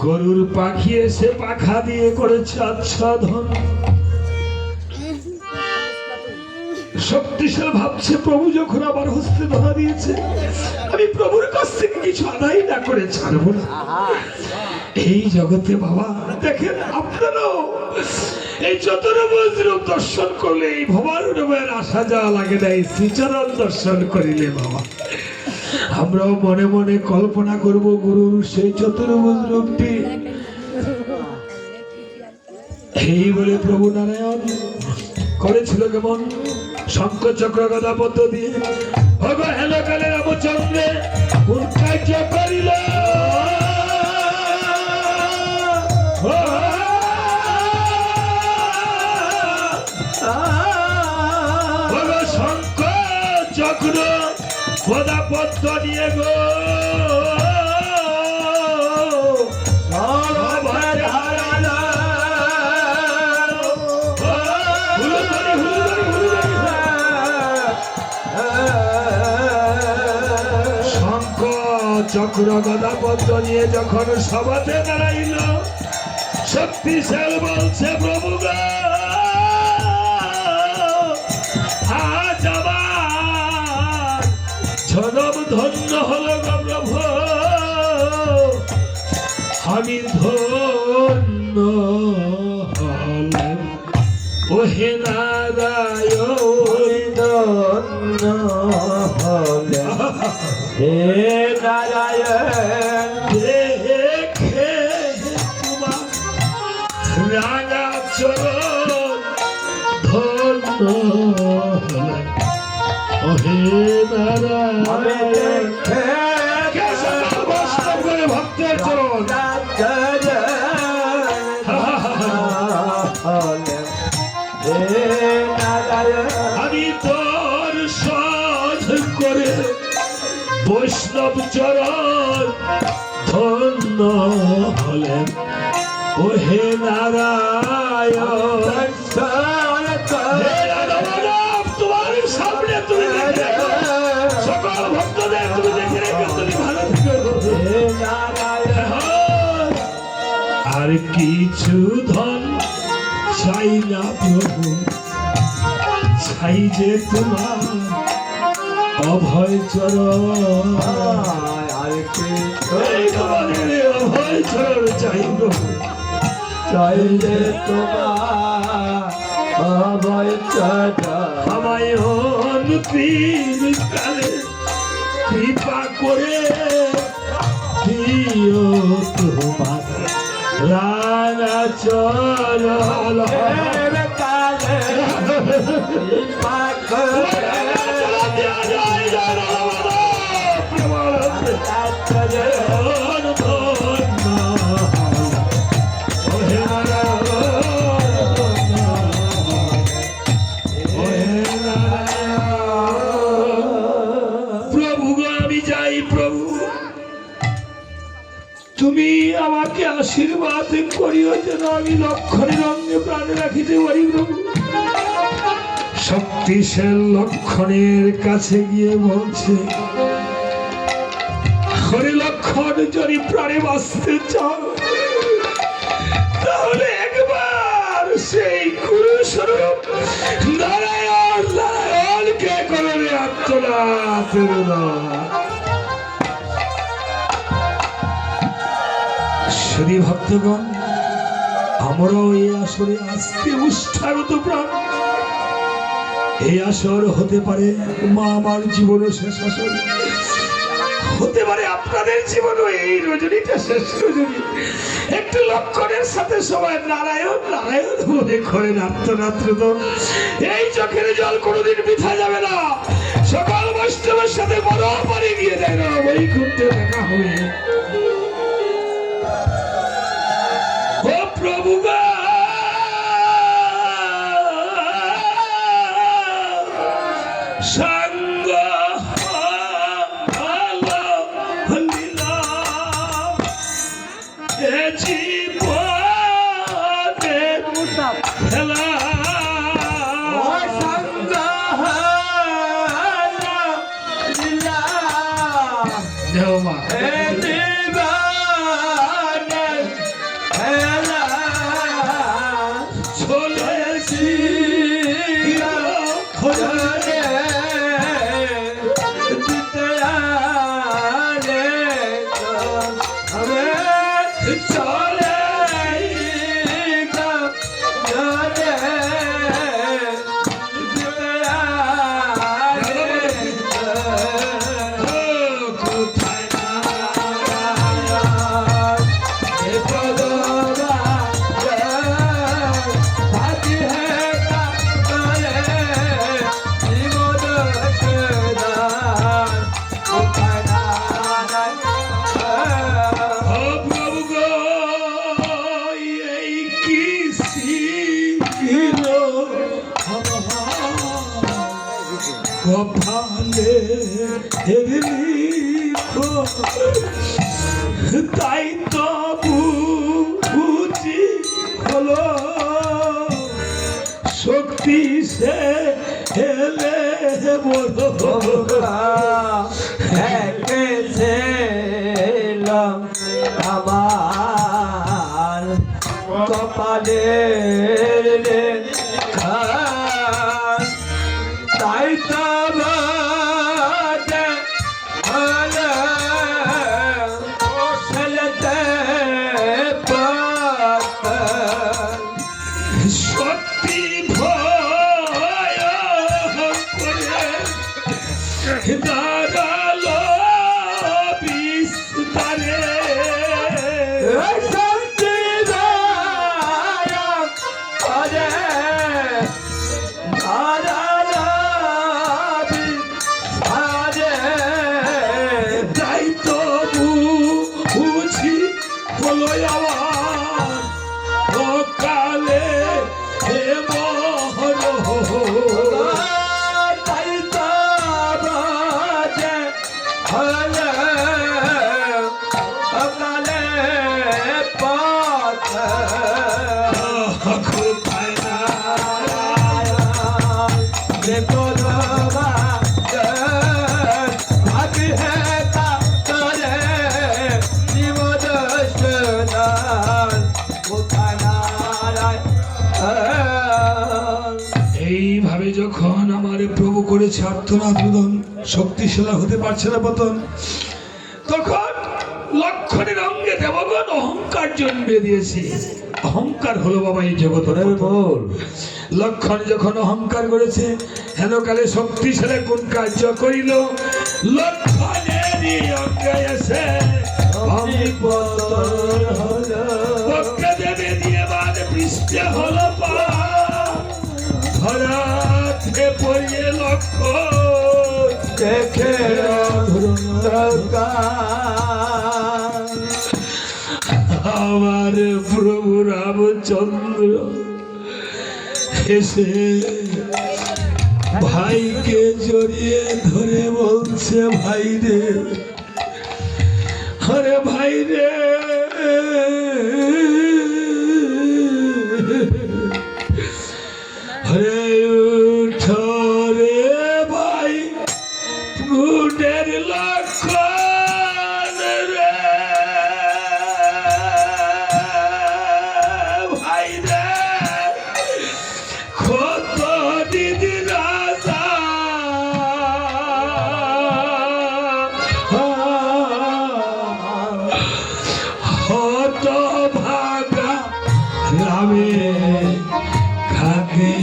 গরুর পাখি এসে পাখা দিয়ে করেছে আচ্ছাদন। শক্তিশাল ভাবছে প্রভু যখন আমার হস্তে ধরা দিয়েছে, আমি প্রভুর কাছ থেকে কিছু আদায় না করে ছাড়বো না। এই জগতে বাবা দেখেন, আপনারাও এই চতুর্ভুজ রূপ দর্শন করলে এই ভবার রূপের আসা যাওয়া লাগে না। এই শ্রীচরণ দর্শন করিলে বাবা আমরাও মনে মনে কল্পনা করব গুরুর সেই চতুর্ভুজ রূপটি। এই বলে প্রভু নারায়ণ করেছিল কেমন শঙ্খ চক্র গদা পদ্ম দিয়ে হেলো কালে রামচন্দ্রে কোন কার্য করিল। শঙ্খ চক্র গদা পদ্ম দিয়ে গো চক্র গদা পদ্ম নিয়ে যখন সভাতে দাঁড়াইল, শক্তিশাল বলছে প্রভু আজ আমার জনম ধন্য হলো গো প্রভু, আমি ধন্য হলাম ওহে নারায়ণ ধন্য হলাম হে নারায়ণ। দেখে তোমার রাঙা চরণ ধন্য হলাম ওহে নারায়ণ। করে ভক্তের চরণ আমি তোর সাধ করে বৈষ্ণব চরণ ধন্য হলেন ওহে নারায়ণ। তোমার সামনে তুমি সকল ভক্তদের তুমি দেখে রেখে তুমি ভালো আর কিছু ধন চাই না প্রভু, চাই যে তোমার অভয় চরণ। অভয় চরণ চাই প্রভু, চাই যে তোমার অভয় চরণ। আমায় অনুপীর কালে কৃপা করে দিও তোমার রাঙা চরণ কালে কৃপা করে তুমি আমাকে আশীর্বাদ করিও যেন আমি লক্ষণের অঙ্গে প্রাণে রাখিতে পারি প্রভু। শক্তিশাল লক্ষণের কাছে গিয়ে বলছে, হরি লক্ষণ যদি প্রাণে বাঁচতে চাও তাহলে একবার সেই গুরু স্বরূপ নারায়ণ নারায়ণকে করবে আত্মনাথ। শ্রী ভক্তগণ, আমরাও এই আসরে আজকে উষ্ঠাগত প্রাণ। এই আসর হতে পারে মা আমার জীবনও শেষ আসর, হতে পারে আপনাদের জীবনও এই রজনীটা শেষ রজনী। একটু লক্ষণের সাথে সবাই নারায়ণ নারায়ণ মনে করেন আত্মনাত্রত। এই চোখের জল কোনোদিন বৃথা যাবে না। সকল বৈষ্ণবের সাথে বড় পারে গিয়ে যায় না, বৈকুণ্ঠে দেখা হবে। প্রভু সঙ্গ জীবনে খেলা সঙ্গ দেওয়া চলে কপালে লিখো তাই তো বুঝি হলো শক্তি সে হেলে বড় আমার কপালের লেখা তাই তো সত্যি ভয় করে দাঁড়ালো বিস্তারে তাই তো বুঝি হলো আমার ও কালে হে মহর তাই তো অকালে পথ কোথায় না देखो भाग्य है का करे जीवन सुनार এইভাবে যখন আমার প্রভু করেছে আর্তনাদ রোদন শক্তিশালী হতে পারছে না পতন তখন লক্ষণের অঙ্গে দেবগণ অহংকার জন্মে দিয়েছে অহংকার হলো বাবা এই জগতের মূল লক্ষণ যখন অহংকার করেছে হেনকালে শক্তিশালী কোন কার্য করিল লক্ষণেরই অঙ্গে এসে আমি পতন হলো পক্ষে দেবে দিয়ে বাদ পৃষ্ঠে হলো পা ধরাতে পড়িয়ে লক্ষ্য দেখে আমার প্রভু রামচন্দ্র এসে ভাইকে জড়িয়ে ধরে বলছে ভাই রে আরে ভাই রে আরে উঠো রে ভাই গুণের লক্ষণ রে ভাই রে কত দিদি রাজা হত ভাগা রামে খাকে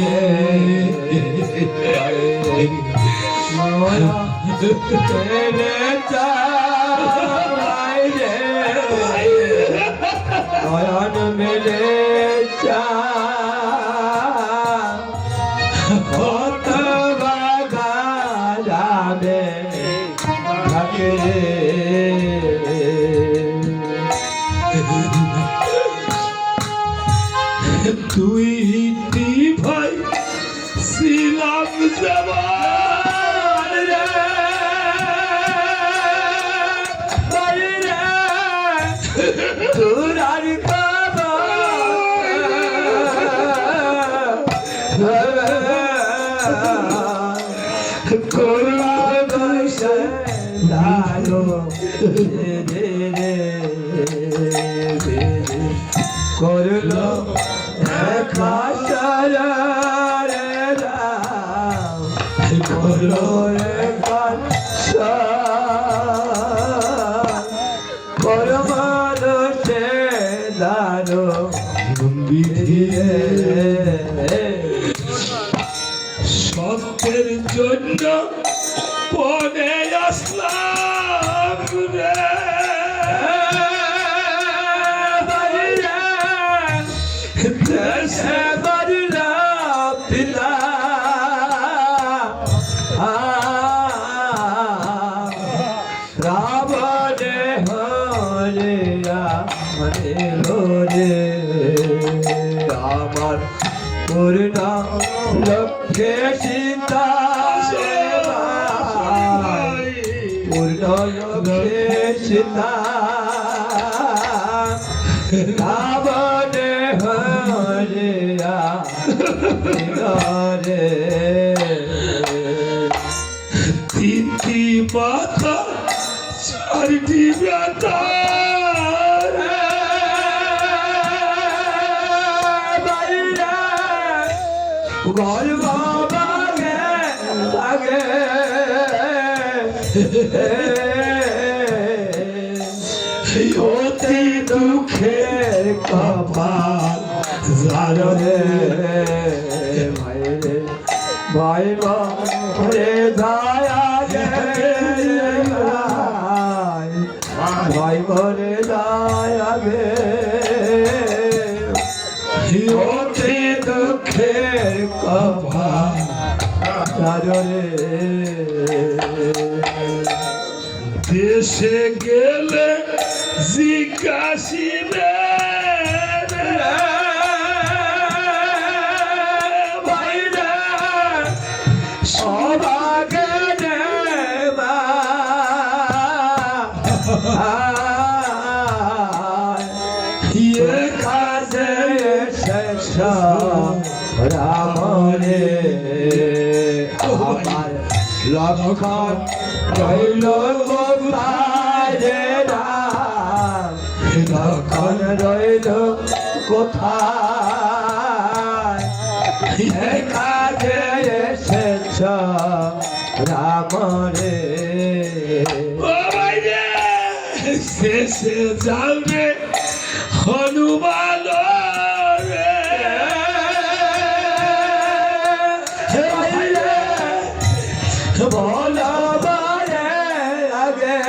নয়ন মেলে কত বাগা যাবে থাকে দুইটি ভাই ছিলাম জবান রে ভাই রে তোর আর করুণা করলো করলো পরমানসে বিধিয়ে সত্যের জন্য পনে আসলাম রে দেশে পিতা রাবণে হরে হরে রে আমার পূর্ণ লক্ষ্যে সীতা পূর্ণ লক্ষ্যে সীতা রাবণে হরে হরে তিনটি মাথা চারটি ব্যথা গর্ব লাগে লাগে অতি দুঃখের কপাল জানে ভাই রে ভাই রে দয়া গে ভাই রে দয়া গে অতি দুঃখের কপাল রে দেশে গেলে জিজ্ঞাসিবে বাইরে সবাগে নেবা ইয়ে কাজে শেষ রামরে আমার লক্ষণ রইল কোথায় রাম লক্ষণ রইল কোথায় কাজে এসেছ রামরে ও ভাই রে শেষে যাবে হনুমান রে বলবারে আগে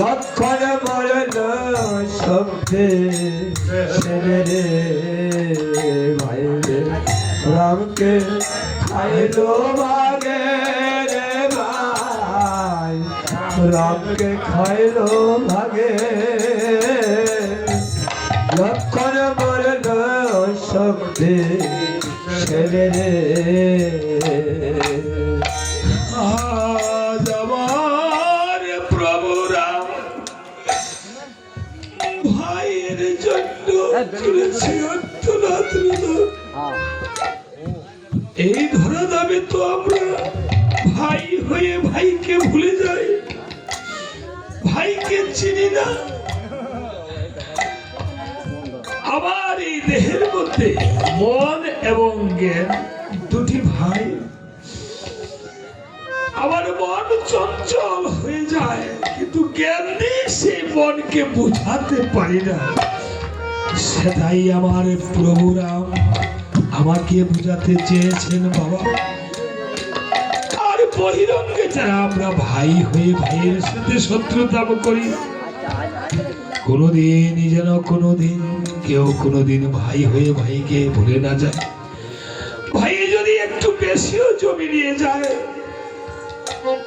লক্ষণ মরণ শক্তি রে ভাই রে রামকে খাইলো ভাগে রে ভাই রামকে খাইলো ভাগে লক্ষণ মরণ শক্তি রে আজ আমার প্রভু রাম ভাইয়ের জন্য চলেছে অর্থনাথ। এই ধরা দামে তো আমরা ভাই হয়ে ভাইকে ভুলে যাই, ভাইকে চিনি না। আবার এই দেহের মধ্যে মন এবং জ্ঞান দুটি ভাই, আমার মন চঞ্চল হয়ে যায় কিন্তু জ্ঞান দিয়ে সেই মনকে বোঝাতে পারি না। সেটাই আমার প্রভু রাম আমাকে বোঝাতে চেয়েছেন বাবা। আর বহিরঙ্গে যারা আমরা ভাই হয়ে ভাইয়ের সাথে শত্রুতা করি, কোনোদিন যেন কোনোদিন কেউ কোনোদিন ভাই হয়ে ভাইকে ভুলে না যায়। ভাই যদি একটু বেশিও জমি নিয়ে যায়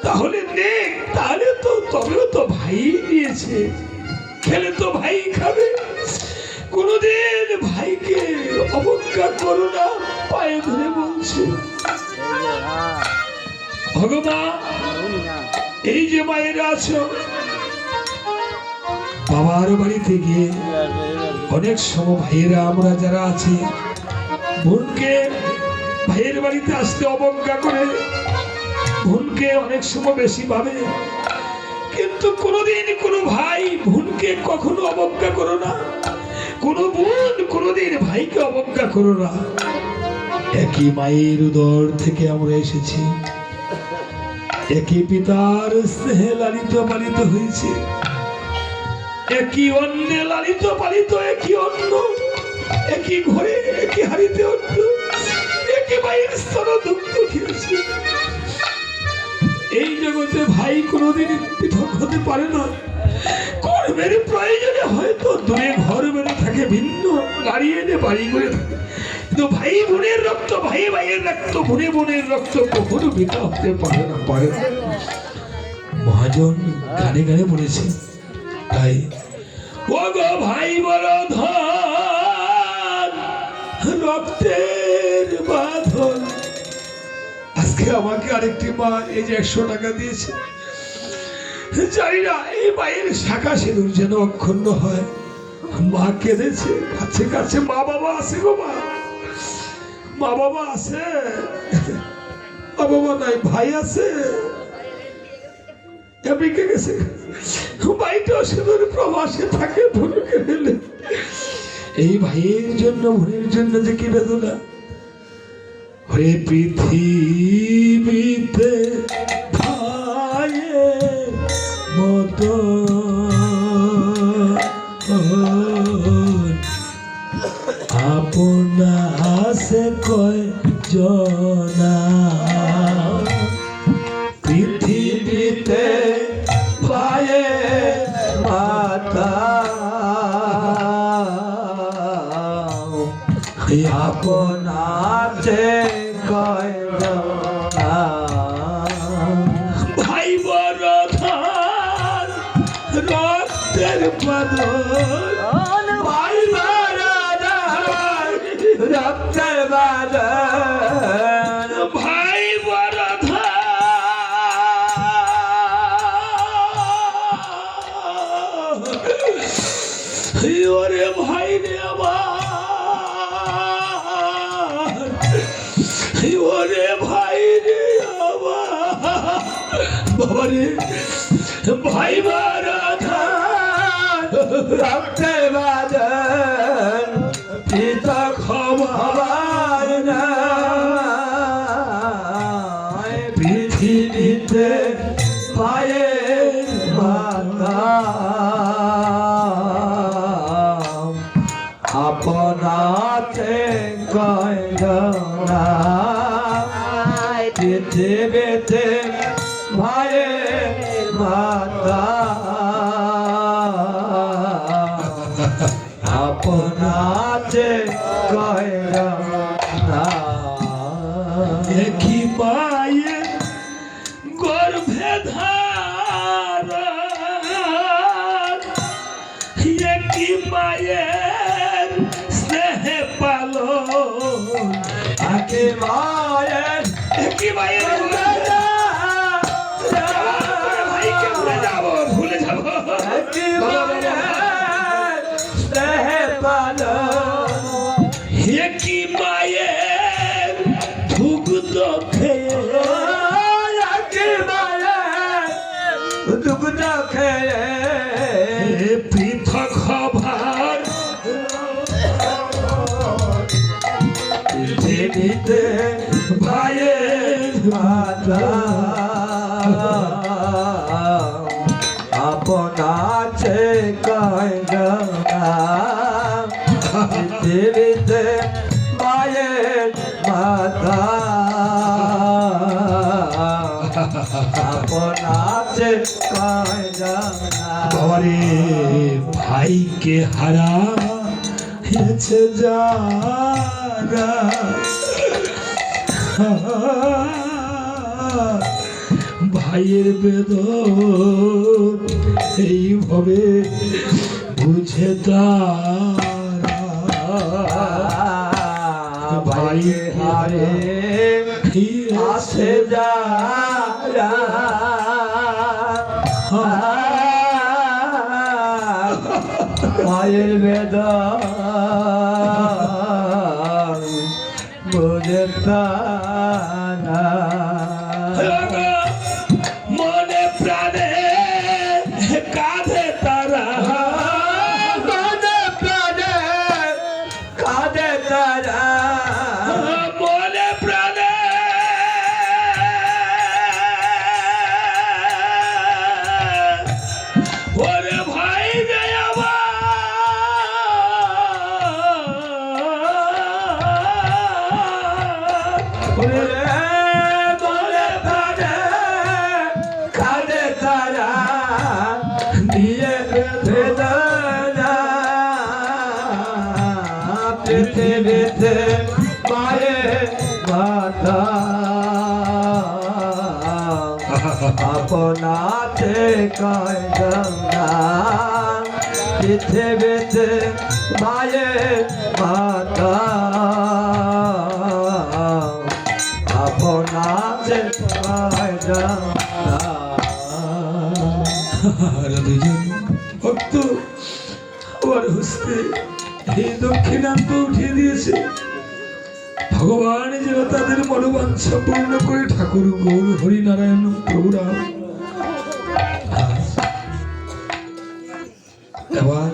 তাহলে নেক, তাহলে তো তবেও তো ভাই নিয়েছে, খেলে তো ভাই খাবে। কোনোদিন ভাইকে অবজ্ঞা করো না, পায়ে ধরে বলছে ভগবান। এই যে মায়েরা আছো, বাবার বাড়িতে গিয়ে অনেক সময় ভাইয়েরা আমরা যারা আছি বোনকে ভাইয়ের বাড়িতে আসতে অবজ্ঞা করে, বোনকে অনেক সময় বেশি ভাবে, কিন্তু কোনোদিন কোনো ভাই বোনকে কখনো অবজ্ঞা করো না, কোনো বোন কোনোদিন ভাইকে অবজ্ঞা করো না। একই মায়ের উদর থেকে আমরা এসেছি, একই পিতার স্নেহে লালিত পালিত হয়েছে, একই অন্নে লালিত পালিত, একই অন্ন, একই ঘরে, একই হাড়িতে অন্ন, একই মায়ের স্তন দুগ্ধ খেয়েছে। এই জগতে ভাই কোনোদিন পৃথক হতে পারে না। কর্মের প্রয়োজনে হয়তো দূরে ঘর বেড়ে থাকে, ভিন্ন গাড়ি এনে বাড়ি করে থাকে, কিন্তু ভাই বোনের রক্ত, ভাই ভাইয়ের রক্ত, বোনে বোনের রক্ত কখনো পিতা হতে পারে না, পারে না। মহাজন গানে গানে বলেছে, তাই ও গো ভাই বড় ধন, রক্তের বাঁধন। আজকে আমাকে আরেকটি মা এই যে 100 টাকা দিয়েছে, জানি না এই মায়ের শাখা সিঁদুর যেন অক্ষুণ্ণ হয়। মা কেঁদেছে, কাছে কাছে মা বাবা আছে গো, মা বাবা আছে, মা বাবা নাই, ভাই আছে, আমেরিকা গেছে, ভাইটাও সিঁদুর প্রবাসে থাকে, ভুলকে ফেলে। এই ভাইয়ের জন্য, বোনের জন্য যে কি বেদনা। হে পৃথিবীতে ভাইয়ের মতো আপনা আছে কয় জনা, পৃথিবীতে ভাইয়ের মাতা আপনাতে কয় জনা। ভাই বড় ধন, রক্তের বদন, ভাই বারাদার রক্তের বাদন, ভাই বড় ধন। ওরে ভাই রে আমার, ওরে ভাই রে আমার, বাবা রে ভাই বারাধান, রক্তের বাদন, পৃথক হবার নাই। পৃথিবীতে ভাইয়ের মাতা আপনাতে কয় জনা, পৃথিবীতে ভাইয়ের মাতা আপনাতে কয় জনা। একই মায়ের গর্ভে ধারণ, একই মায়ের স্নেহে পালন, আকে মায়ের একই মায়ের ভাইকে ভুলে যাবো, ভুলে যাবো। আকে মায়ের স্নেহে পালন, একই মায়ের দুগ্ধ খেয়ে, আকে মায়ের দুগ্ধ খেয়ে পৃথক হবার পৃথিবীতে ভাইয়ের মাতা আপনাতে কয় জনা, পৃথিবীতে ভাইয়ের মাতা আপনাতে কয় জনা। বাবারে ভাইকে হারা হয়েছে যারা, ভাইয়ের বেদন এইভাবে বুঝে তারা, ভাই হারে আসে যারা, মায়ের বেদন বুঝে তারা। মনে প্রাণে কাঁধে তারা, মনে প্রাণে কাঁদে তারা, মনে প্রাণে আপনাতে কয় গঙ্গা পৃথিবীতে মায়ের মাতা আপনাতে কয় গঙ্গা আর দুজন ভক্ত আমার হস্তে এই দক্ষিণান্ত উঠিয়ে দিয়েছে। ভগবান যেন তাদের মনোবাঞ্ছা পূর্ণ করে ঠাকুর গৌর হরিনারায়ণ প্রভুরাম। এবার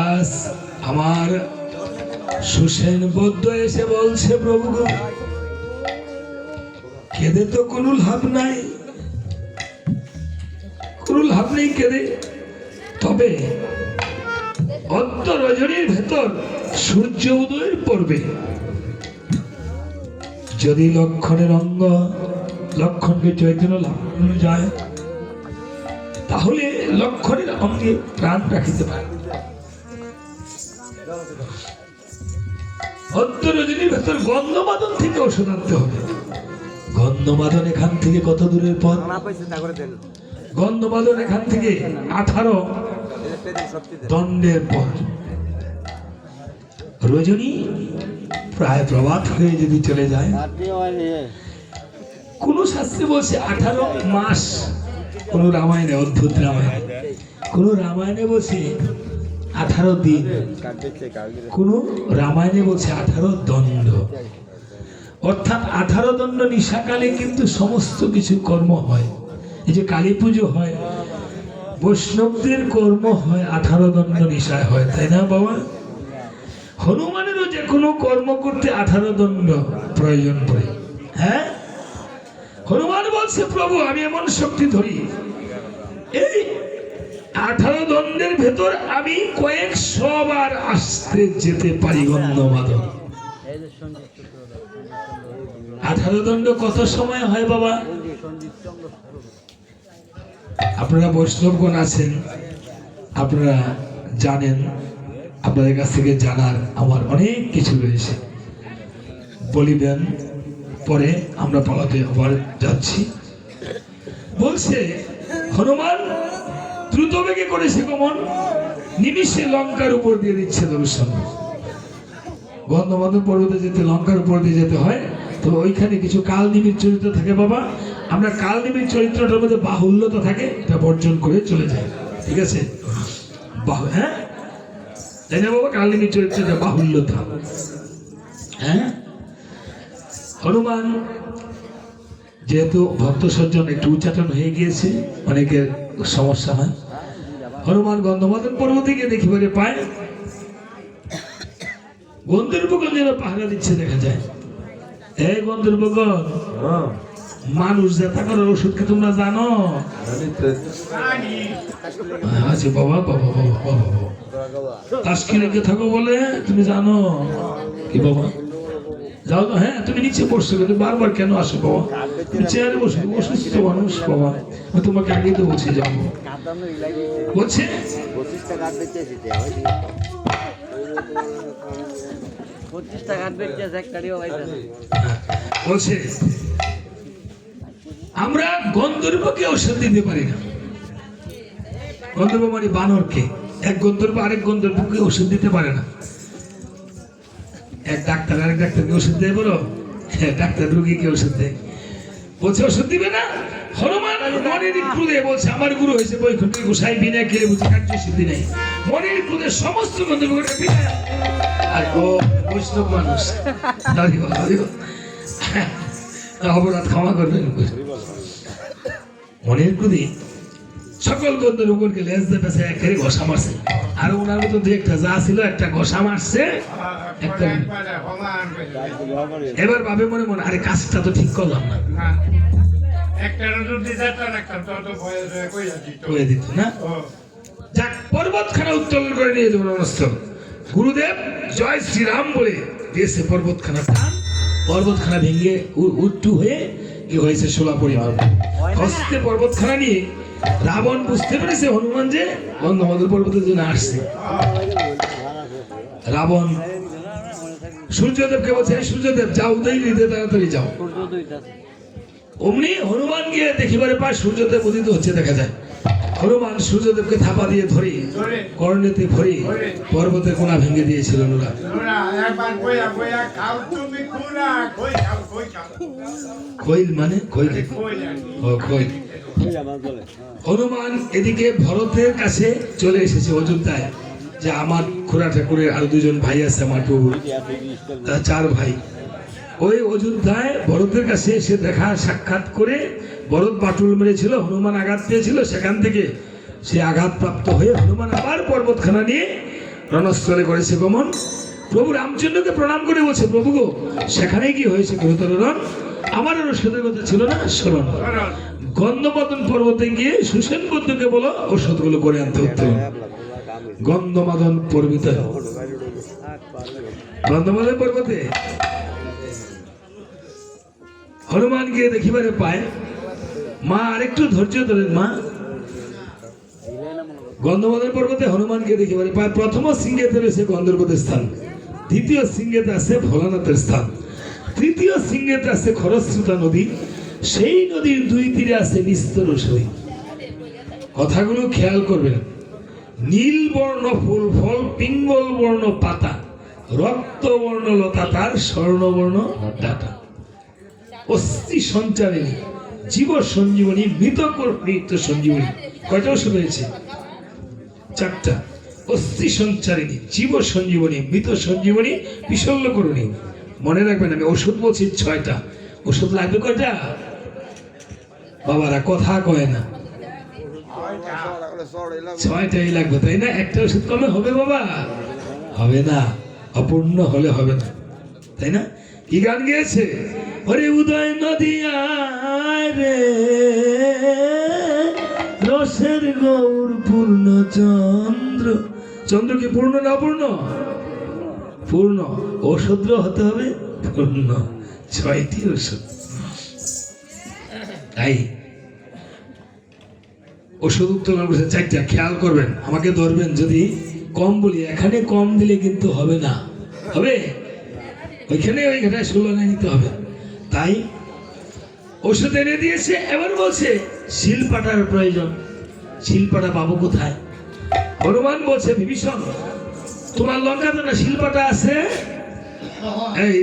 আজ আমার সুসেন বৌদ্ধ এসে বলছে, প্রভু গো, কেঁদে তো কোনো লাভ নাই, কোনো লাভ নেই কেঁদে। তবে অর্ধ রজনীর ভেতর সূর্য উদয়ের পড়বে, যদি লক্ষণের অঙ্গ লক্ষণকে চৈতন্য লাভ করানো যায়, তাহলে লক্ষণের অঙ্গে প্রাণ রাখিতে পারে। অর্ধ রজনীর ভেতর গন্ধমাদন থেকে ওষুধ আনতে হবে। গন্ধমাদন এখান থেকে কত দূরের পথ? গন্ধমাদন এখান থেকে 18 দণ্ডের পর। রজনী প্রায় প্রভাত হয়ে যদি চলে যায়, কোন শাস্ত্রে বলছে 18 মাস, কোন রামায়ণে, অদ্ভুত রামায়ণে, কোন রামায়ণে বলছে 18 দিন, কোন রামায়ণে বলছে 18 দণ্ড। অর্থাৎ 18 দণ্ড নিশাকালে কিন্তু সমস্ত কিছু কর্ম হয়। এই যে কালী পুজো হয়, বৈষ্ণবদের কর্ম হয় 18 দণ্ড নিশায় হয়, তাই না বাবা? হনুমানেরও যে কোনো কর্ম করতে 18 দণ্ড প্রয়োজন পড়ে। হ্যাঁ, হনুমান বলছে, প্রভু আমি এমন শক্তি ধরি, এই 18 দণ্ডের ভেতর আমি কয়েকশো বার আসতে যেতে পারি। গন্ধমাদন 18 দণ্ড কত সময় হয় বাবা? আপনারা বৈষ্ণবগণ আছেন, আপনারা জানেন, আপনাদের কাছ থেকে জানার আমার অনেক কিছু রয়েছে, বলিবেন পরে আমরা পালাতে আবার যাচ্ছি। বলছে হনুমান দ্রুত বেগে করেছে গমন, নিমিষে লঙ্কার উপর দিয়ে দিচ্ছে দর্শন। গন্ধমাদন পর্বতে যেতে লঙ্কার উপর দিয়ে যেতে হয়, তো ওইখানে কিছু কালনিমির চরিত্র থাকে বাবা। আমরা কালনিমির চরিত্রটার মধ্যে বাহুল্যতা থাকে, এটা বর্জন করে চলে যায়, ঠিক আছে? হ্যাঁ, তাই না বাবা? কালনিমির চরিত্রটা বাহুল্যতা। হ্যাঁ, হনুমান যেহেতু ভক্ত সজ্জন একটু উচ্চাটন হয়ে গিয়েছে, অনেকের সমস্যা হয়। হনুমান গন্ধমাদন পর্বতে গিয়ে দেখিবারে পায় গন্ধর্বগণ যেন পাহারা দিচ্ছে দেখা যায়। এই গন্ধর্বগণ, মানুষ ব্যথা করার ওষুধ কি তোমরা জানো? আচ্ছা বাবা, বাবা বাবা বাবা তাস্কিনে কে থাকো বলে তুমি জানো কি বাবা? যাও তো। হ্যাঁ, তুমি নিচে বসছো, কিন্তু বারবার কেন আসো বাবা? তুমি চেয়ারে বসো, অসুস্থ মানুষ বাবা, আমি তোমাকে আগে তো বলছি যাবো। বলছে বলছে আমরা গন্ধর্বকে ওষুধ দিতে পারি না। গন্ধর্ব মানে বানরকে। এক গন্ধর্ব আরেক গন্ধর্বকে ওষুধ দিতে পারে না। এক ডাক্তার আরেক ডাক্তারকে ওষুধ দেয়, বলো? ডাক্তার রোগীকে ওষুধ দেয়, বলছে ওষুধ দিবে না। হনুমান মনের ক্রোধে বলছে, আমার গুরু হয়েছে বৈকুণ্ঠে গোসাই, বিনা খেলে বুঝে কার্যসিদ্ধি নেই। মনের ক্রোধে সমস্ত গন্ধর্বকে বিনা। আর ও বৈষ্ণব মানুষ, অপরাধ ক্ষমা করবেন। মনের ক্রোধে সকল গন্ধর্বগণকে লেজ দিয়ে পেছে একেবারে ঘষা মারছে। আর ওনার মতো দু একটা যা ছিল, একটা ঘষা মারছে, একটা। এবার ভাবে মনে মনে, আরে কাজটা তো ঠিক করলাম না, দিত না। যাক, পর্বতখানা উত্তোলন করে নিয়ে যাবো সমস্ত। গুরুদেব জয় শ্রীরাম বলে দিয়েছে পর্বতখানা টান। পর্বতখানা ভেঙে উট্টু হয়ে কি হয়েছে, শোলা পরিবার হস্তে পর্বতখানা নিয়ে রাবণ বুঝতে পেরেছে হনুমান যে গন্ধমাদন পর্বতের জন্য আসছে। রাবণ সূর্যদেবকে বলছে, "এই সূর্যদেব যাও, উদয় হইতে তাড়াতাড়ি যাও।" অমনি হনুমান গিয়ে দেখিবারে পায় সূর্যদেব উদিত হচ্ছে দেখা যায়। হনুমান সূর্যদেবকে থাপা দিয়ে ধরে কর্ণেতে ভরে পর্বতের কোনা ভেঙে দিয়েছিল নোরা। খৈল মানে খৈল, ও খৈল। হনুমান এদিকে ভরতের কাছে চলে এসেছে অযোধ্যায়, যে আমার খুড়া ঠাকুরের আর দুজন ভাই আছে, আমার প্রভু চার ভাই। ওই অযোধ্যায় ভরতের কাছে এসে দেখা সাক্ষাৎ করে ভরত বাটুল মেরেছিল, হনুমান আঘাত পেয়েছিল, সেখান থেকে সে আঘাত প্রাপ্ত হয়ে হনুমান আবার পর্বতখানা নিয়ে রণস্থলে করেছে গমন। প্রভু রামচন্দ্রকে প্রণাম করে বলছে, "প্রভু গো, সেখানে কি হয়েছে গুরুতর রণ? আমার ওষুধের কথা ছিল না স্মরণ। গন্ধমাদন পর্বতে গিয়ে সুসেন বন্ধুকে বলো ওষুধগুলো করে আনতে হতো। গন্ধমাদন পর্বতে, গন্ধমাদন পর্বতে হনুমান গিয়ে দেখিবারে পায়, মা আরেকটু ধৈর্য ধরেন মা। গন্ধমাদন পর্বতে হনুমান গিয়ে দেখিবারে পায়, প্রথম শৃঙ্গেতে রয়েছে গন্ধর্বদের স্থান, দ্বিতীয় শৃঙ্গেতে আছে ভোলানাথের স্থান, তৃতীয় শৃঙ্গেতে আছে খরস্রোতা নদী, সেই নদীর দুই তীরে আছে নিস্তর সই। কথাগুলো খেয়াল করবেন। নীল বর্ণ ফুল ফল, পিঙ্গল বর্ণ পাতা, রক্ত বর্ণ লতা, তার স্বর্ণবর্ণ ডাটা। অস্থি সঞ্চারিণী, জীব সঞ্জীবনী, মৃত সঞ্জীবনী। কয়টা ওষুধ হয়েছে? 4টা। অস্থি সঞ্চারিণী, জীব সঞ্জীবনী, মৃত সঞ্জীবনী, বিশল্য করণী। মনে রাখবেন, আমি ওষুধ বলছি 6টা। ওষুধ লাগবে কয়টা? বাবারা কথা কয় না, 6টাই লাগবে, তাই না? একটা ওষুধ কমে হবে বাবা? হবে না, অপূর্ণ হলে হবে না, তাই না? কি গান গেয়েছে? ওরে উদয় নদিয়ায় রে রসের গৌর পূর্ণ চন্দ্র। চন্দ্র কি পূর্ণ না অপূর্ণ? পূর্ণ। ওষুধ হতে হবে পূর্ণ। 6টি ওষুধ। তাই ওষুধ উত্তোলন করেছে 4টা। খেয়াল করবেন, আমাকে ধরবেন যদি কম বলি। এখানে কম দিলে কিন্তু হবে না, হবে ওইখানে ওই ঘাটায় 16 নিতে হবে। তাই ওষুধ এনে দিয়েছে। এবার বলছে শিলপাটার প্রয়োজন। শিলপাটা পাবো কোথায়? হনুমান বলছে, বিভীষণ তোমার লঙ্কাতে না শিলপাটা আছে, এই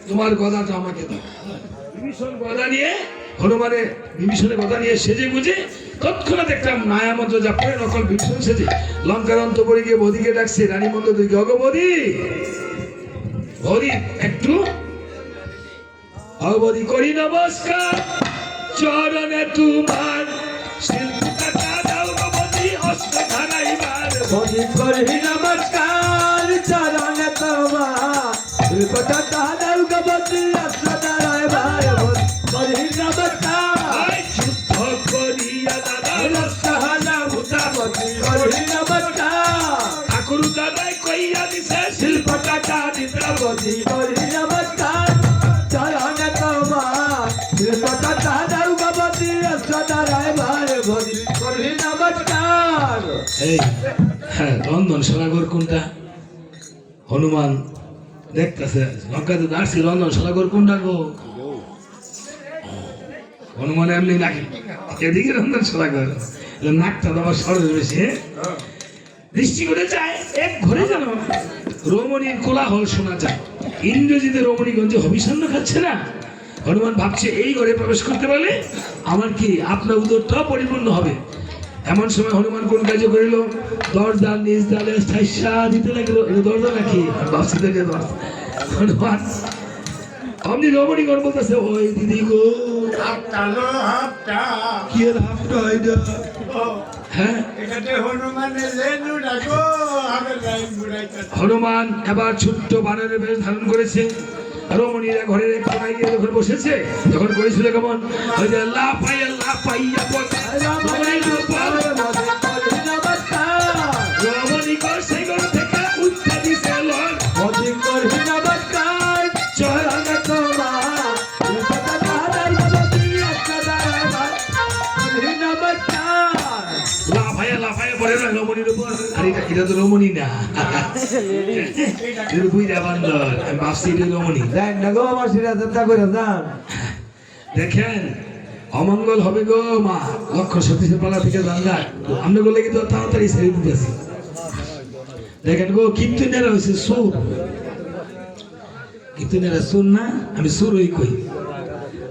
তোমার গদাটা আমাকে দাও। বিভীষণ গদা নিয়ে, বিভীষণের গদা নিয়ে সেজে গুজে তৎক্ষণাৎ একটা মায়া মন্ত্র যা পড়ে নকল বিভীষণ সেজে লঙ্কার অন্তপুরে গিয়ে বদিকে ডাকছে, রানী মন্ত্র দিকে, অগবদি বদি একটু অবধি করি নমস্কার, চরণে তোমার শিল্পটা দাও অবধি অস্ত ধারাইবার। বদি করি নমস্কার, চরণে তোমার শিল্পটা দাও অবধি অস্ত ধারাইবার। করি নমস্কার, যুদ্ধ করিয়া দাদা রসহালা ভূতাবতী। করি নমস্কার, ঠাকুর দাদাই কইয়া দিছে শিল্পটা দিতে বদি। করি নমস্কার, চরণে তোমার শিল্পটা দাও অবধি অস্ত ধারাইবার। বদি করি নমস্কার। এই হ্যাঁ, রন্ধন সোনাগর কোনটা? হনুমান দেখতেছে লঙ্কাতে দাঁড়ছি, রন্ধন সোনাগর কোনটা গো? হনুমান এমনি নাকি এদিকে রন্ধন সোনাগর, নাকটা তো আমার সরস বেশি। দৃষ্টি করে যায় এক ঘরে, যেন রমণীর কোলাহল শোনা যায়। ইন্দ্রজিতে রমণীগঞ্জে হবিষান্ন খাচ্ছে না। হনুমান ভাবছে এই ঘরে প্রবেশ করতে পারলে আমার কি আপনার উদরটাও পরিপূর্ণ হবে। এমন সময় হনুমান কোন কাজে করিল? দরজা নিজ দালে ঠাইসা দিতে লাগলো। এটা দরজা নাকি? ভাবছি থেকে হনুমান অমনি রমণীগণ বলতেছে, ওই দিদি গো, কি এর হাফটা এটা? হ্যাঁ, হনুমান এবার ছোট্ট বানরের বেশ ধারণ করেছে। রমণীরা ঘরের এক কোনায় গিয়ে যখন বসেছে, তখন করেছিল কেমন? ওই যে লাফাইয়া লাফাইয়া রমণী কর সেই ঘর থেকে উঠতে দিছে লন। বদি করি নমস্কার, চরণে তোমার শিল্পটা দাও অবধি অস্ত ধারাইবার। করি নমস্কার। লাফাইয়া লাফাইয়া পড়ে না রমণীর উপর। আর এটা তো রমণী না, এটা বুইরা বান্দর। আমি ভাবছি এটা রমণী। দেখ না গো আমার সেটা চিন্তা করে যান। দেখেন অমঙ্গল হবে গো মা, লক্ষ্য সতীশের পালা থেকে জানলা আমরা বলে কিন্তু তাড়াতাড়ি ছেড়ে দিতেছি। দেখেন গো কীর্তনেরা হয়েছে সুর, কীর্তনেরা সুর না, আমি সুর ওই কই,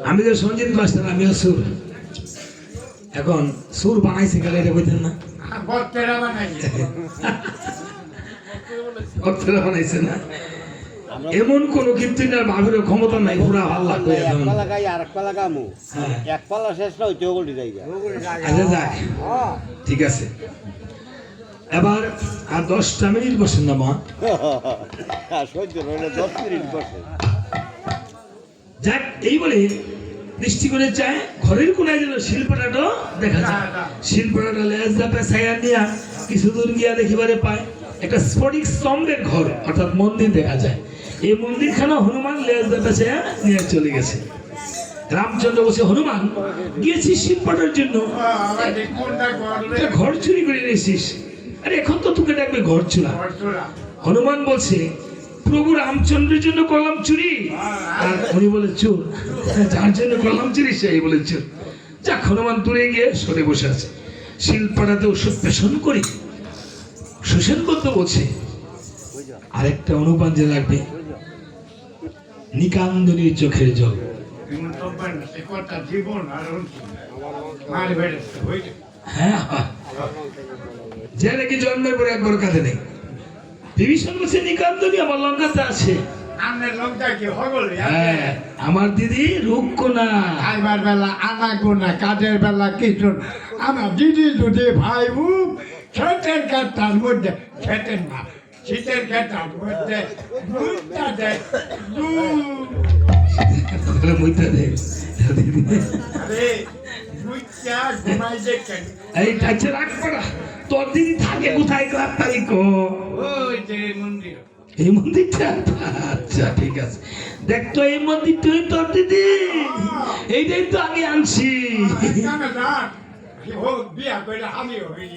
আমি যে সঞ্জিত মাস্টার আমিও সুর। এখন সুর বানাইছে গেলে এটা বলতেন না, ভক্তরা বানাইছে না, এমন কোন কীর্তনের ভাবের ক্ষমতা নাই পুরা ভালো লাগবে। আচ্ছা যাক, ঠিক আছে, এবার আর 10টা মিনিট বসেন না মা। যাক এই বলে দৃষ্টি করে চায় ঘরের কোনায় যেন শিল্পটাটা দেখা যায়। শিল্পটা লেজা পেছাইয়া নিয়া কিছু দূর গিয়া দেখিবারে পায় একটা স্ফটিক স্তম্ভের ঘর অর্থাৎ মন্দির দেখা যায়। এই মন্দিরখানা হনুমান লেজা পেছাইয়া নিয়ে চলে গেছে। রামচন্দ্র বসে, হনুমান গিয়েছি শিল্পটার জন্য, ঘর চুরি করে নিয়েছিস, আরে এখন তো তোকে ডাকবে ঘর চুরা। হনুমান বলছে, প্রভু রামচন্দ্রের জন্য করলাম চুরি, আর উনি বলে চোর, যার জন্য করলাম চুরি সেই বলে চোর। যাক, হনুমান দূরে গিয়ে সরে বসে আছে। শিল্পটাতে ওষুধ পেশন করি শোষণ করতে বলছে, আরেকটা অনুপান যে লাগবে, নিকান্দনীর চোখের জল। হ্যাঁ, যে নাকি জন্মের পরে একবার কাঁধে নেই। বিভীষণ বলছে, নিকান্দনী আমার লঙ্কাতে আছে। হ্যাঁ, আমার দিদি রুক্ষ না, খাইবার বেলা আনাগো না, কাজের বেলা কিছু। আমার দিদি যদি ভাই বুক ছেটের কাটার মধ্যে, ছেটের না শীতের কাটার মধ্যে দুধটা দেয়, মুইতা দে দিদি। আরে দুধটা ঘুমাই দেখেন। এই কাছে রাখ পড়া, তোর দিদি থাকে কোথায় গ্রেপ্তারি কো? ওই যে মন্দির, এই মন্দিরটা? আচ্ছা ঠিক আছে, দেখ তো এই মন্দিরটাই তোর দিদি, এইটাই তো আগে আনছি। বিয়া করে আমি হয়ে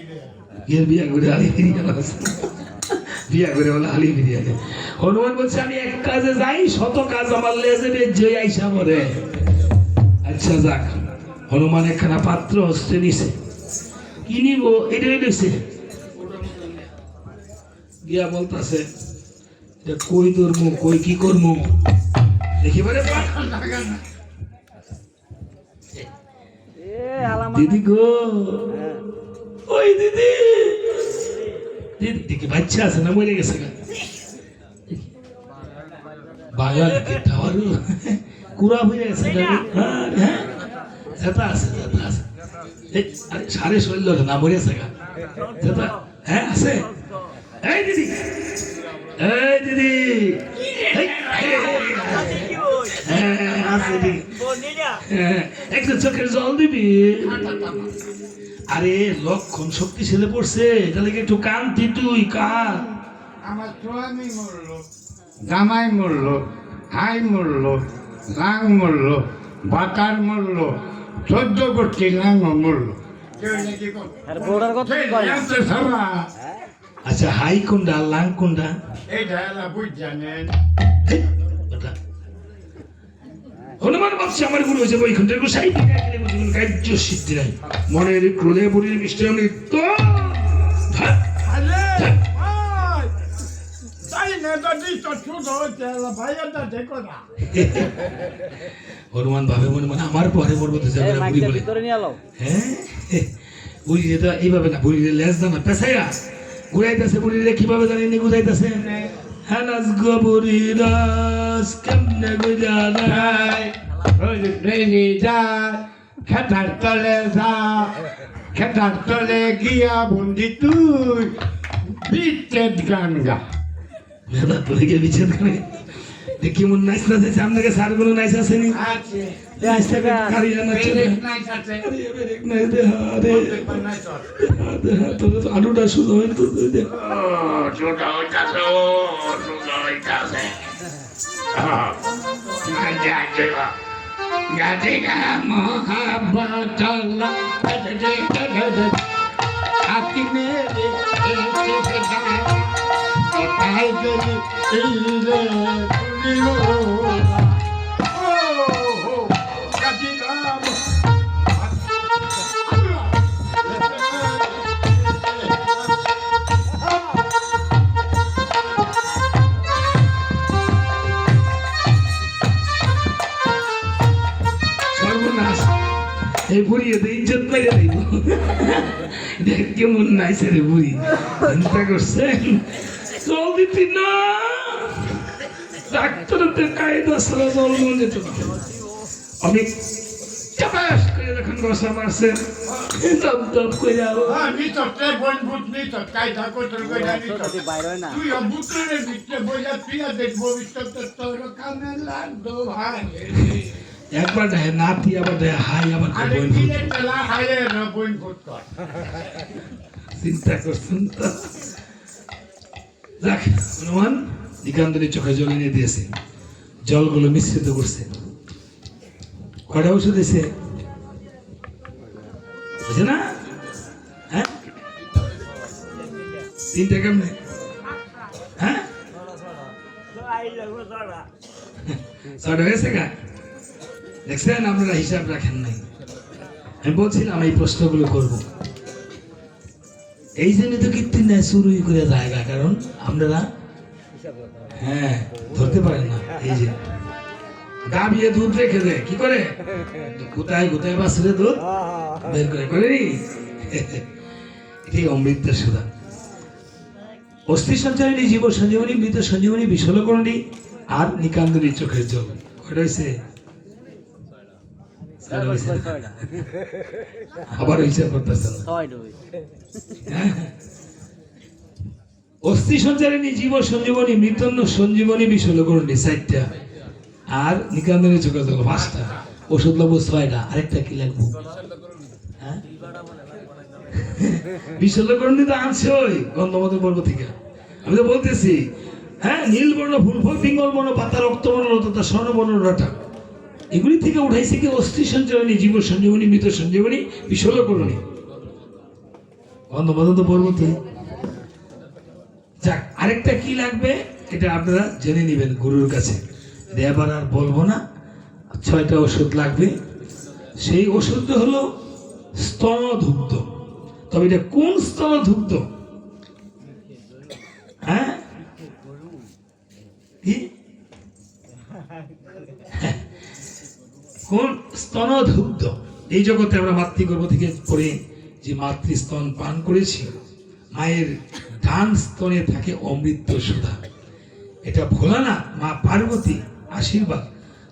এর বিয়া করে আলি ফিরিয়ে বিয়া করে বলে আলি ফিরিয়ে। হনুমান বলছে, আমি এক কাজে যাই, শত কাজ আমার লেজে বেজে আইসা মরে। আচ্ছা যাক, হনুমান একখানা পাত্র হস্তে নিছে, কি নিব এটাই নিছে, গিয়া বলতাছে, কই ধরমু, কই কি করমু দেখিবারে। দিদি গো, ওই দিদি, দিদি দেখি বাচ্চা আছে না মরে গেছে? বাংলা দিকে টাওয়ারু কুড়া হয়ে গেছে, হ্যাঁ সেটা আছে, সেটা আছে। আরে সারে শরীর না মরে আছে গা, সেটা হ্যাঁ আছে। এই দিদি, এই দিদি, একটু চোখের জল দিবি। আরে লক্ষণ শক্তি ছেলে পড়ছে, তাহলে একটু কান্তি, তুই কান। আমার স্বামী মরলো, জামাই মরলো, হাই মরলো, লাং মরলো, বাতার মরলো, 14 গোষ্ঠী লাং মরলো। আচ্ছা, হাই কোনটা লাং কোনটা? হনুমান ভাবছে আমার গুরু হয়েছে বৈকুণ্ঠের গোসাই, কার্য সিদ্ধি নাই, মনের ক্রোধে বুড়ির মিষ্টি নৃত্য। হনুমান ভাবে মনে মনে আমার পরে পর্বত যাবে না বুড়ি বলে। হ্যাঁ, বুড়ি তো এইভাবে না, বুড়ির লেজ দানা পেছাইয়া ঘুরাইতেছে। বুড়িরে কিভাবে জানি ঘুরাইতেছে, হ্যাঁ নাচ গো বুড়ি রাস কেমনে গুজারাই, খেতার তলে যা, খেতার তলে গিয়া বন্দি তুই বিচ্ছেদ গান গা। মেলা তোলে গিয়ে বিচ্ছেদ গান দেখি মন নাইস না যাচ্ছে। আপনাকে স্যার কোনো নাইস আসেনি? আলুটা শুধু হয় তো মহাবতলা হাতি মেরে কোথায় গেলি এই রে কাজিরাম সর্বনাশ এই বুড়ি এতে ইজ্জত মেরে দিব দেখ কেমন নাইছে রে বুড়ি চিন্তা করছে জল দিতি না ডাক্তারদের কায়দা ছাড়া জল মন যেত না আমি চাপাস করে যখন বসা মারছে দপ দপ করে আলো নিচতে বনভূত নিচ কায়দা কোতর কইরা নিচ তুই অবুতরের ভিতরে বইলা পিয়া দেখ ভবিষ্যতে তোর কানে লাগতো ভাই একবার দেয় নাতি আবার দেয় হাই আবার দেয় আরে বইন কি তেলা হায়ে না বনভূত কর চিন্তা করছেন তো যাক হনুমান নিকান্দরের চোখে জল এনে দিয়েছে জলগুলো মিশ্রিত করছে কয়টা ওষুধ দিয়েছে বুঝে না হ্যাঁ তিনটা কেমনে হ্যাঁ ছটা হয়েছে গা দেখছেন আপনারা হিসাব রাখেন নাই আমি বলছিলাম এই প্রশ্নগুলো করব এই জন্য তো কীর্তি নেয় শুরুই করে জায়গা কারণ আপনারা হ্যাঁ ধরতে পারেন না এই যে গাভিয়ে দুধ রেখে দেয় কি করে কোথায় কোথায় বাছুরে দুধ বের করে করেনি এটাই অমৃত সুধা অস্থি সঞ্চারিণী জীব সঞ্জীবনী মৃত সঞ্জীবনী বিশলকরণী আর নিকান্দনী চোখের জল কয়টা হয়েছে আবার হিসাব করতেছেন অস্থি সঞ্চারিণী জীব সঞ্জীবনী মৃতন্য সঞ্জীবনী বিশলকরণী 4টা আর নিকান্দনী চোখের জল 5টা ওষুধ লাগবো 6টা আরেকটা কি লাগবো হ্যাঁ বিশলকরণী তো আনছে ওই গন্ধমত পর্ব থেকে আমি তো বলতেছি হ্যাঁ নীলবর্ণ ফুলফল পিঙ্গল বর্ণ পাতা রক্তবর্ণ তথা স্বর্ণবর্ণ ডাটা এগুলি থেকে উঠাইছে কি অস্থি সঞ্জীবনী জীব সঞ্জীবনী মৃত সঞ্জীবনী বিশলকরণী গন্ধমত পর্বতে যাক আরেকটা কি লাগবে এটা আপনারা জেনে নেবেন গুরুর কাছে এবার আর বলবো না 6টা ওষুধ লাগবে সেই ওষুধটা হলো স্তনধুগ্ধ তবে এটা কোন স্তনধুগ্ধ হ্যাঁ কি কোন স্তনধুগ্ধ এই জগতে আমরা মাতৃগর্ভ থেকে পড়ে যে মাতৃস্তন পান করেছি মায়ের ডান স্তনে থাকে অমৃত সুধা এটা ভোলা না মা পার্বতী আশীর্বাদ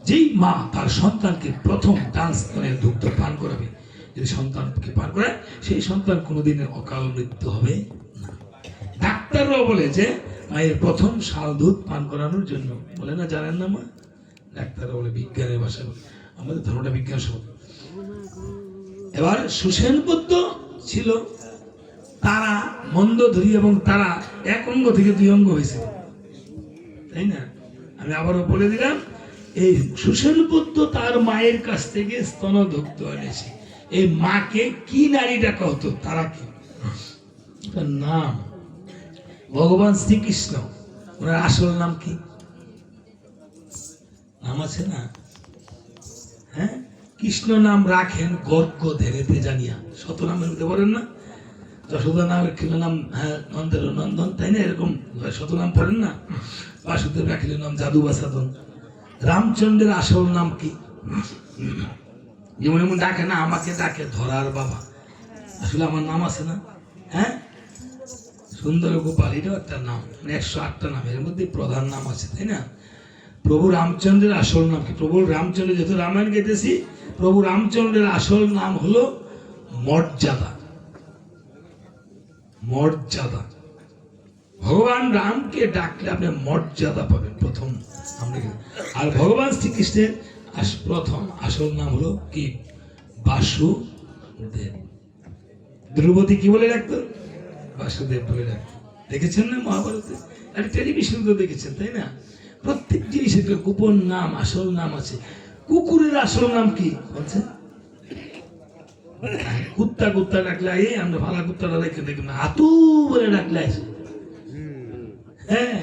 যেই মা তার সন্তানকে প্রথম ডান স্তনের দুগ্ধ পান করাবে যদি সন্তানকে পান করায় সেই সন্তান কোনোদিনের অকাল মৃত্যু হবে না ডাক্তাররাও বলে যে মায়ের প্রথম শাল দুধ পান করানোর জন্য বলে না জানেন না মা ডাক্তাররা বলে বিজ্ঞানের ভাষা বলে আমাদের ধর্মটা বিজ্ঞান শব্দ এবার সুসেনপদ্য ছিল তারা মন্দধরি এবং তারা এক অঙ্গ থেকে 2 অঙ্গ হয়েছে তাই না আমি আবারও বলে দিলাম এই সুসেনপদ্য তার মায়ের কাছ থেকে স্তনধুগ্ধ এনেছে এই মাকে কি নারী ডাকা হতো তারা কি তার নাম ভগবান শ্রীকৃষ্ণ ওনার আসল নাম কি নাম আছে না হ্যাঁ কৃষ্ণ নাম রাখেন গর্গ ধেরেতে জানিয়া শত নামের মধ্যে বলেন না যশোদা নাম রাখিল নাম হ্যাঁ নন্দের নন্দন তাই না এরকম শত নাম পড়েন না বাসুদেব রাখিল নাম জাদু বা সাধন রামচন্দ্রের আসল নাম কি যেমন এমন ডাকে না আমাকে ডাকে ধরার বাবা আসলে আমার নাম আছে না হ্যাঁ সুন্দর গোপাল এটাও একটা নাম 108টা নাম এর মধ্যে প্রধান নাম আছে তাই না প্রভু রামচন্দ্রের আসল নাম কি প্রভু রামচন্দ্র যেহেতু রামায়ণ গেতেছি প্রভু রামচন্দ্রের আসল নাম হলো মর্যাদা মর্যাদা ভগবান রামকে ডাকলে আপনি মর্যাদা পাবেন প্রথম আর ভগবান শ্রীকৃষ্ণের প্রথম আসল নাম হলো কি বাসুদেব দ্রৌপদী কি বলে রাখতো বাসুদেব বলে রাখতো দেখেছেন না মহাভারতে আর টেলিভিশন তো দেখেছেন তাই না প্রত্যেক জিনিসের গোপন নাম আসল নাম আছে কুকুরের আসল নাম কি বলছে কুত্তা কুত্তা ডাকলে এই আমরা ভালো কুত্তাটা দেখে দেখুন হাতু বলে ডাকলে আসে হ্যাঁ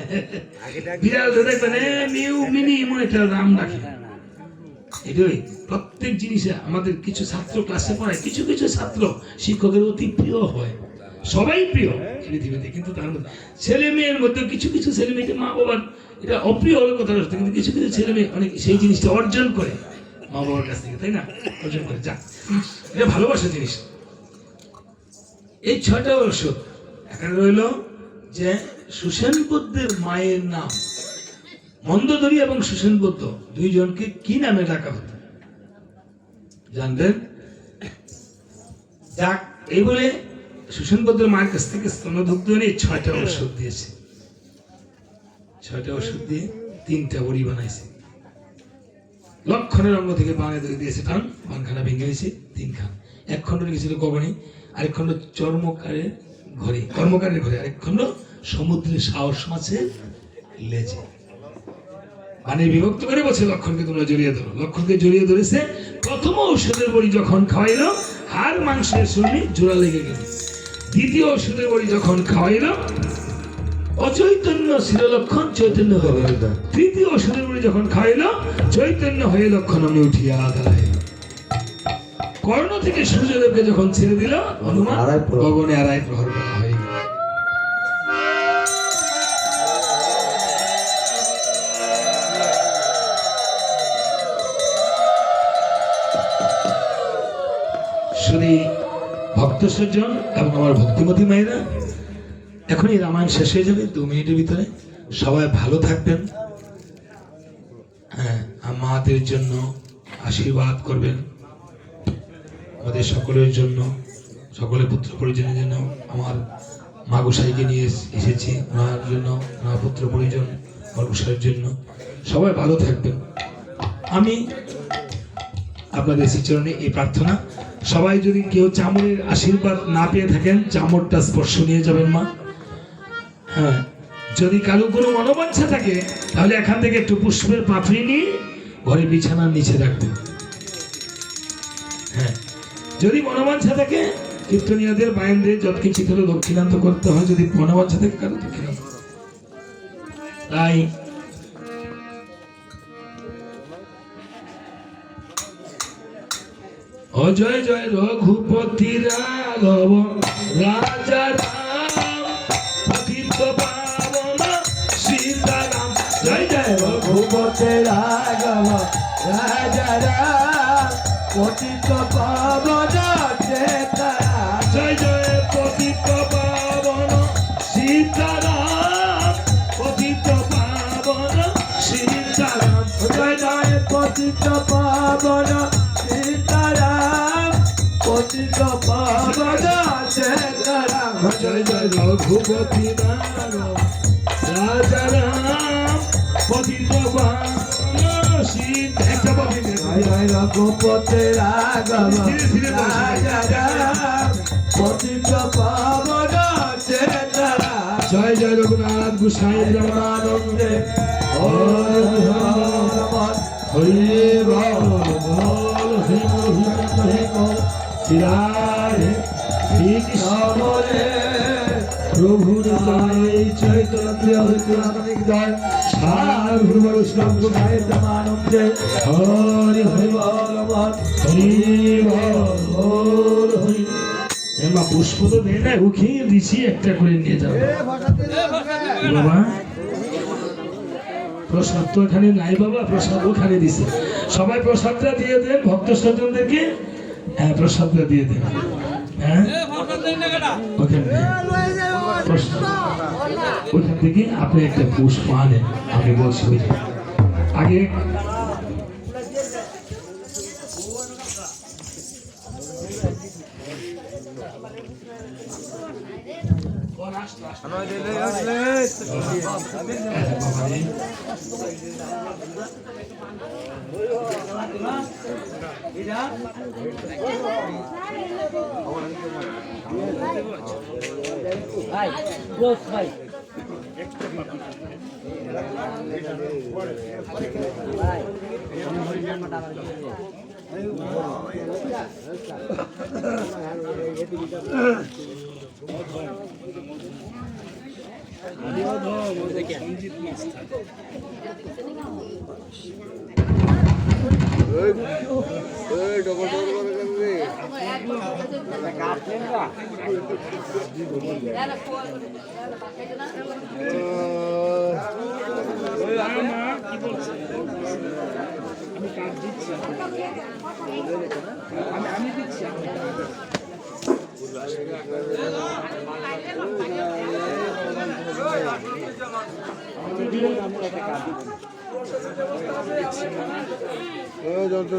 বিড়াল তো দেখবেন মিউ মিনি এমন একটা নাম ডাকে এটাই প্রত্যেক জিনিসে আমাদের কিছু ছাত্র ক্লাসে পড়ায় কিছু কিছু ছাত্র শিক্ষকের অতি প্রিয় হয় সবাই প্রিয় পৃথিবীতে কিন্তু তার মধ্যে ছেলে মেয়ের মধ্যে কিছু কিছু ছেলে মেয়েকে মা বাবার এটা অপ্রিয় হলে কথা সত্য কিন্তু কিছু কিছু ছেলে মেয়ে অনেক সেই জিনিসটা অর্জন করে মা বাবার কাছ থেকে তাই না অর্জন করে যাক এটা ভালোবাসা জিনিস এই 6টা ওষুধ এখানে রইল যে সুসেন বুদ্ধের মায়ের নাম মন্দোদরী এবং সুসেন বুদ্ধ দুইজনকে কি নামে ডাকা হতো জানবেন যাক এই বলে সুসেন বুদ্ধের মায়ের কাছ থেকে স্তনদুগ্ধ নিয়ে 6টা ওষুধ দিয়েছে 6টা ওষুধ দিয়ে 3টা বড়ি বানাইছে লক্ষণের অঙ্গ থেকে বানে দিয়েছে টান বানখানা ভেঙে গেছে 3 খান 1 খণ্ড রেখেছিল গগনে আরেক খণ্ড চর্মকারের ঘরে কর্মকারের ঘরে আরেক খণ্ড সমুদ্রের সাহস মাছের লেজে মানে বিভক্ত করে বলছে লক্ষণকে তোমরা জড়িয়ে ধরো লক্ষণকে জড়িয়ে ধরেছে প্রথম ঔষধের বড়ি যখন খাওয়াইলো হাড় মাংসের শরীরে জোড়া লেগে গেল দ্বিতীয় ঔষধের বড়ি যখন খাওয়াইলো অচৈতন্য ছিল লক্ষণ চৈতন্য হয়ে গেল তৃতীয় ঔষধের বড়ি যখন খাওয়াইলো চৈতন্য হয়ে লক্ষণ আমি উঠিয়া দাঁড়াই কর্ণ থেকে সূর্যদেবকে যখন ছেড়ে দিল হনুমান গগনে আড়াই প্রহর করা হয়ে গেল শুধু ভক্ত সজ্জন এবং আমার ভক্তিমতী মায়েরা এখনই রামায়ণ শেষ হয়ে যাবে 2 মিনিটের ভিতরে সবাই ভালো থাকবেন হ্যাঁ আমাদের জন্য আশীর্বাদ করবেন আমাদের সকলের জন্য সকলের পুত্র পরিজনের জন্য আমার মা গোসাইকে নিয়ে এসেছি ওনার জন্য ওনার পুত্র পরিজন আমার গোসাইয়ের জন্য সবাই ভালো থাকবেন আমি আপনাদের শ্রীচরণে এই প্রার্থনা সবাই যদি কেউ চামড়ের আশীর্বাদ না পেয়ে থাকেন চামড়টা স্পর্শ নিয়ে যাবেন মা হ্যাঁ যদি কারো কোনো মনোবাঞ্ছা থাকে তাহলে এখান থেকে একটু পুষ্পের পাপড়ি নিয়ে ঘরে বিছানার নিচে রাখবেন হ্যাঁ যদি মনোবাঞ্ছা থাকে কীর্তনীয়দের বায়নদের যত কিছু হলে দক্ষিণান্ত করতে হয় যদি মনোবাঞ্ছা থাকে কারো দক্ষিণান্ত তাই অজয় জয় রঘুপতি রাঘব রাজা রাম পতিত পাবন সীতারাম জয় জয় রঘুপতি রাঘব রাজা রাম পতিত পাবন সীতারাম জয় জয় পতিত পাবন সীতারাম পতিত পাবন সীতারাম জয় জয় পতিত পাবন সীতারাম পতিত পাবন সীতারাম জয় জয় রঘুপতি রাঘব রাজা রাম পতিত পাবন সীতা একটা পতিত জয় জয় রঘুপতি রাঘব রাজা রাম পতিত পাবন সীতারাম জয় জয় রঘুনাথ গোসাই রামানন্দে হরি বল হরি বল হরি বল শ্রী কৃষ্ণ প্রভুর জয় চৈতন্য জয় সাধু বৈষ্ণব গোসাই রামানন্দে হরি হরি বল হরি বল হরি মা পুষ্প তো দেয় না উঠিয়ে দিছি একটা করে নিয়ে যাবো বাবা প্রসাদ তো এখানে নাই বাবা প্রসাদ ওখানে দিছে সবাই প্রসাদটা দিয়ে দেন ভক্ত স্বজনদেরকে হ্যাঁ প্রসাদটা দিয়ে দেন হ্যাঁ ওখানে ওইখান থেকে আপনি একটা পুষ্প আনেন আমি বলছি আগে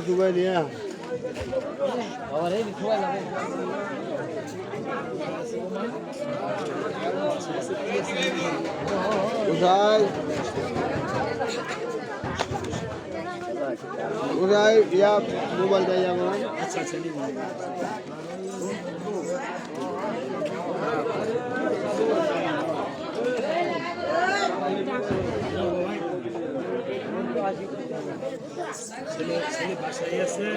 দুবাই নিয়ে কোথায় ইয়া মোবাইল দেয় আমার ছেলে বাসায় আছে।